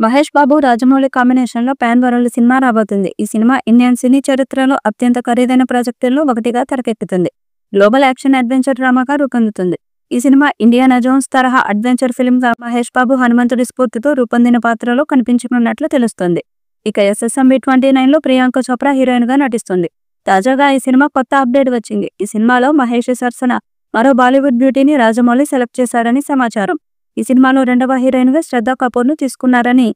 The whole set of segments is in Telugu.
మహేష్ బాబు, రాజమౌళి కాంబినేషన్‌లో 'ప్యాన్ వరల్డ్' సినిమా రాబోతుంది. ఈ సినిమా ఇండియన్ సినీ చరిత్రలో అత్యంత ఖరీదైన ప్రాజెక్టుల్లో ఒకటిగా తెరకెక్కుతుంది. గ్లోబల్ యాక్షన్ అడ్వెంచర్ డ్రామాగా రూపొందుతుంది. ఈ సినిమా 'ఇండియానా జోన్స్' తరహా అడ్వెంచర్ ఫిల్మ్‌గా మహేష్ బాబు హనుమంతుడి స్ఫూర్తితో రూపొందిన పాత్రలో కనిపించనున్నట్లు తెలుస్తోంది. ఇక 'ఎస్ఎస్ఎంబీ 29'లో ప్రియాంక చోప్రా హీరోయిన్‌గా నటిస్తుంది. తాజాగా ఈ సినిమా కొత్త అప్డేట్ వచ్చింది. ఈ సినిమాలో మహేష్ సరసన మరో బాలీవుడ్ బ్యూటీని రాజమౌళి సెలెక్ట్ చేశారని సమాచారం. ఈ సినిమాలో రెండవ హీరోయిన్‌గా శ్రద్ధా కపూర్‌ను తీసుకున్నారని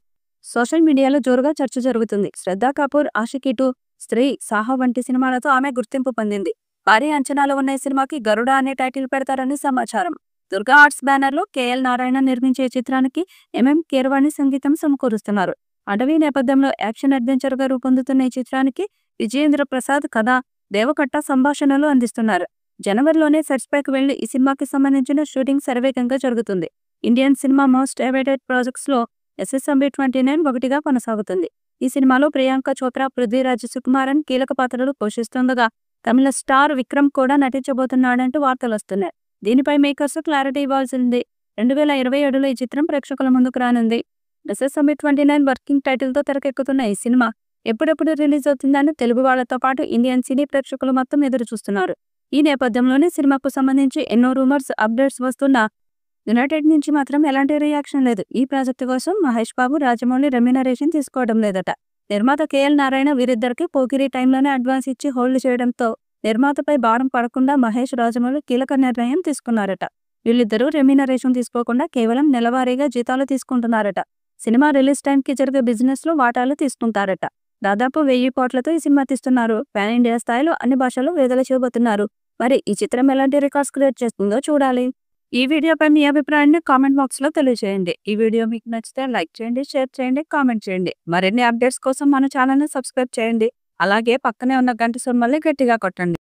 సోషల్ మీడియాలో జోరుగా చర్చ జరుగుతుంది. శ్రద్ధా కపూర్ 'ఆషికీ 2', 'స్త్రీ', 'సాహో' వంటి సినిమాలతో ఆమె గుర్తింపు పొందింది. భారీ అంచనాలు ఉన్న ఈ సినిమాకి 'గరుడ' అనే టైటిల్ పెడతారని సమాచారం. దుర్గా ఆర్ట్స్ బ్యానర్లో కేఎల్ నారాయణ నిర్మించే ఈ చిత్రానికి ఎంఎం కీరవాణి సంగీతం సమకూరుస్తున్నారు. అటవీ నేపథ్యంలో యాక్షన్ అడ్వెంచర్గా రూపొందుతున్న ఈ చిత్రానికి విజయేంద్ర ప్రసాద్ కథ, దేవకట్ట సంభాషణలు అందిస్తున్నారు. జనవరిలోనే సెట్స్‌పైకి వెళ్లి ఈ సినిమాకి సంబంధించిన షూటింగ్ శరవేగంగా జరుగుతుంది. ఇండియన్ సినిమా మోస్ట్ అవైటెడ్ ప్రాజెక్ట్స్‌లో 'ఎస్ఎస్ఎంబీ 29' ఒకటిగా కొనసాగుతుంది. ఈ సినిమాలో ప్రియాంక చోప్రా, పృథ్వీరాజ్ సుకుమారన్ కీలక పాత్రలు పోషిస్తుండగా తమిళ స్టార్ విక్రమ్ కూడా నటించబోతున్నాడంటూ వార్తలొస్తున్నాయి. దీనిపై మేకర్స్ క్లారిటీ ఇవ్వాల్సింది. 2027లో ఈ చిత్రం ప్రేక్షకుల ముందుకు రానుంది. 'ఎస్ఎస్ఎంబీ 29' వర్కింగ్ టైటిల్‌తో తెరకెక్కుతున్న ఈ సినిమా ఎప్పుడెప్పుడు రిలీజ్ అవుతుందని తెలుగు వాళ్లతో పాటు ఇండియన్ సినీ ప్రేక్షకులు మొత్తం ఎదురు చూస్తున్నారు. ఈ నేపథ్యంలోనే సినిమాకు సంబంధించి ఎన్నో రూమర్స్, అప్డేట్స్ వస్తున్నా యునైటెడ్ నుంచి మాత్రం ఎలాంటి రియాక్షన్ లేదు. ఈ ప్రాజెక్టు కోసం మహేష్ బాబు, రాజమౌళి రెమ్యునరేషన్ తీసుకోవడం లేదట. నిర్మాత కేఎల్ నారాయణ వీరిద్దరికీ పోకిరీ టైంలోనే అడ్వాన్స్ ఇచ్చి హోల్డ్ చేయడంతో నిర్మాతపై భారం పడకుండా మహేష్, రాజమౌళి కీలక నిర్ణయం తీసుకున్నారట. వీళ్ళిద్దరూ రెమ్యునరేషన్ తీసుకోకుండా కేవలం నెలవారీగా జీతాలు తీసుకుంటున్నారట. సినిమా రిలీజ్ టైంకి జరిగే బిజినెస్లో వాటాలు తీసుకుంటారట. దాదాపు 1000 కోట్లతో ఈ సినిమా తీస్తున్నారు. పాన్ ఇండియా స్థాయిలో అన్ని భాషల్లో విడుదల చేయబోతున్నారు. మరి ఈ చిత్రం ఎలాంటి రికార్డ్స్ క్రియేట్ చేస్తుందో చూడాలి. ఈ వీడియోపై మీ అభిప్రాయాన్ని కామెంట్ బాక్స్‌లో తెలియజేయండి. ఈ వీడియో మీకు నచ్చితే లైక్ చేయండి, షేర్ చేయండి, కామెంట్ చేయండి. మరిన్ని అప్డేట్స్ కోసం మన ఛానల్‌ని సబ్స్క్రైబ్ చేయండి. అలాగే పక్కనే ఉన్న గంట సింబల్‌ని గట్టిగా కొట్టండి.